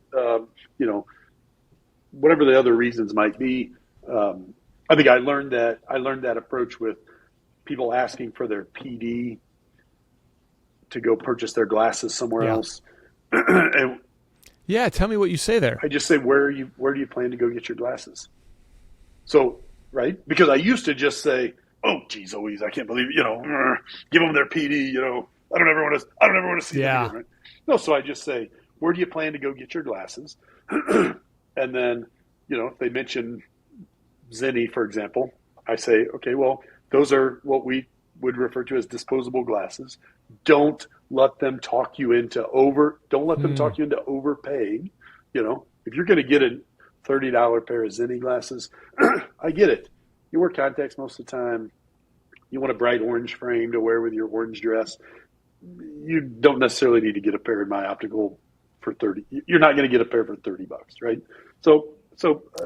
Whatever the other reasons might be. I think I learned that approach with people asking for their PD to go purchase their glasses somewhere else. And yeah, tell me what you say there. I just say, where do you plan to go get your glasses? So, right? Because I used to just say, oh, geez, Louise, I can't believe it. Give them their PD. I don't ever want to see them again, right? No, so I just say, where do you plan to go get your glasses? And then, if they mention Zenni, for example, I say, okay, well, those are what we would refer to as disposable glasses. Don't let them talk you into overpaying. If you're going to get a $30 pair of Zenni glasses, I get it. You wear contacts most of the time. You want a bright orange frame to wear with your orange dress. You don't necessarily need to get a pair of my optical for 30. You're not going to get a pair for $30, right? So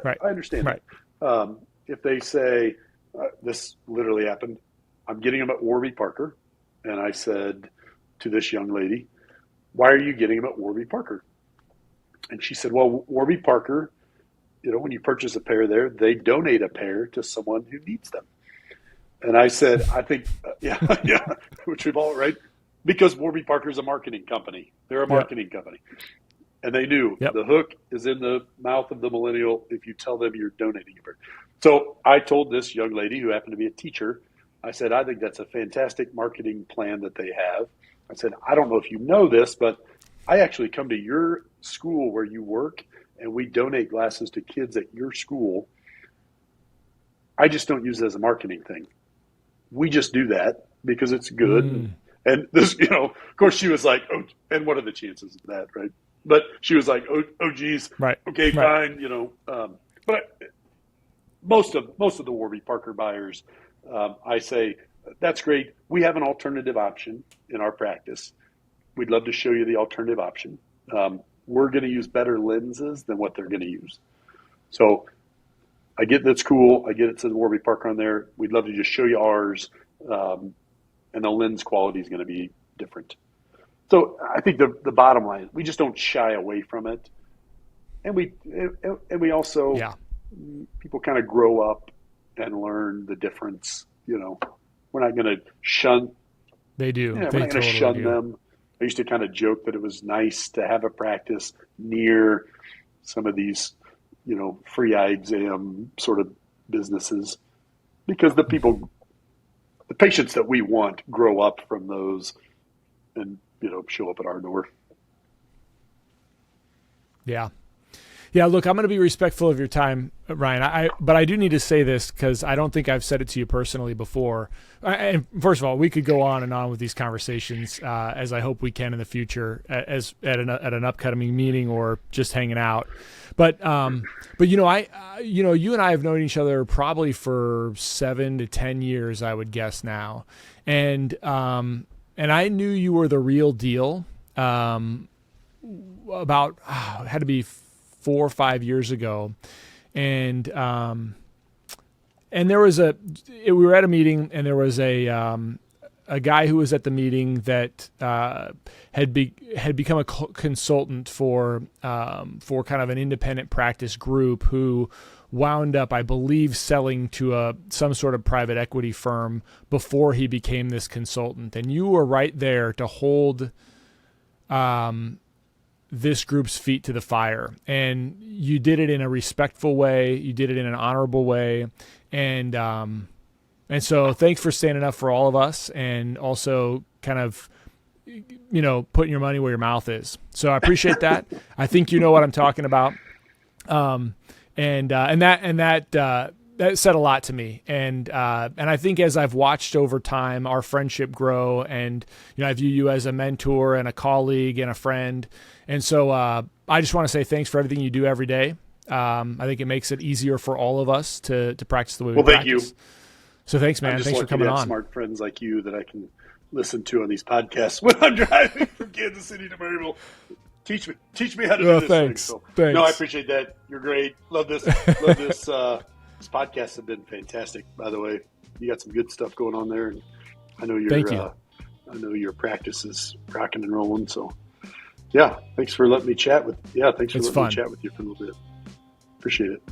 right. I understand right. that. If they say, this literally happened, I'm getting them at Warby Parker. And I said to this young lady, why are you getting them at Warby Parker? And she said, well, Warby Parker, when you purchase a pair there, they donate a pair to someone who needs them. And I said, I think, which we've all, right? Because Warby Parker is a marketing company. They're a marketing company. And they knew the hook is in the mouth of the millennial if you tell them you're donating a pair. So I told this young lady who happened to be a teacher, I said, I think that's a fantastic marketing plan that they have. I said, I don't know if you know this, but I actually come to your school where you work, and we donate glasses to kids at your school. I just don't use it as a marketing thing. We just do that because it's good. And this, of course, she was like, oh, and what are the chances of that, right? But she was like, oh, geez, right. Okay, fine, But most of the Warby Parker buyers, I say, that's great. We have an alternative option in our practice. We'd love to show you the alternative option. We're going to use better lenses than what they're going to use. So I get that's cool. I get it says Warby Parker on there. We'd love to just show you ours. And the lens quality is going to be different. So I think the bottom line is we just don't shy away from it. And we also, people kind of grow up and learn the difference. We're not going to shun. They do. We're not They going to totally shun do. them. I used to kind of joke that it was nice to have a practice near some of these, free eye exam sort of businesses, because the patients that we want grow up from those and, show up at our door. Yeah. Yeah, look, I'm going to be respectful of your time, Ryan. But I do need to say this because I don't think I've said it to you personally before. And first of all, we could go on and on with these conversations, as I hope we can in the future, as at an upcoming meeting or just hanging out. But you and I have known each other probably for 7 to 10 years, I would guess now, and I knew you were the real deal. About it had to be 4 or 5 years ago, and there was we were at a meeting, and there was a guy who was at the meeting that had become a consultant for kind of an independent practice group who wound up, I believe, selling to some sort of private equity firm before he became this consultant. And you were right there to hold this group's feet to the fire. And you did it in a respectful way. You did it in an honorable way. And so thanks for standing up for all of us, and also kind of, putting your money where your mouth is. So I appreciate that. I think you know what I'm talking about. And that said a lot to me. And I think as I've watched over time our friendship grow, and I view you as a mentor and a colleague and a friend. And so I just want to say thanks for everything you do every day. I think it makes it easier for all of us to practice the way we practice. Thank you. So thanks, man. Thanks for coming on. Smart friends like you that I can listen to on these podcasts when I'm driving from Kansas City to Maryville. Teach me how to do this thanks. thing. So, thanks. No, I appreciate that. You're great. Love this. Love this. This podcast has been fantastic, by the way. You got some good stuff going on there. And I know you're I know your practice is rocking and rolling. So, yeah, thanks for letting me chat with. Yeah, thanks for letting me chat with you for a little bit. Appreciate it.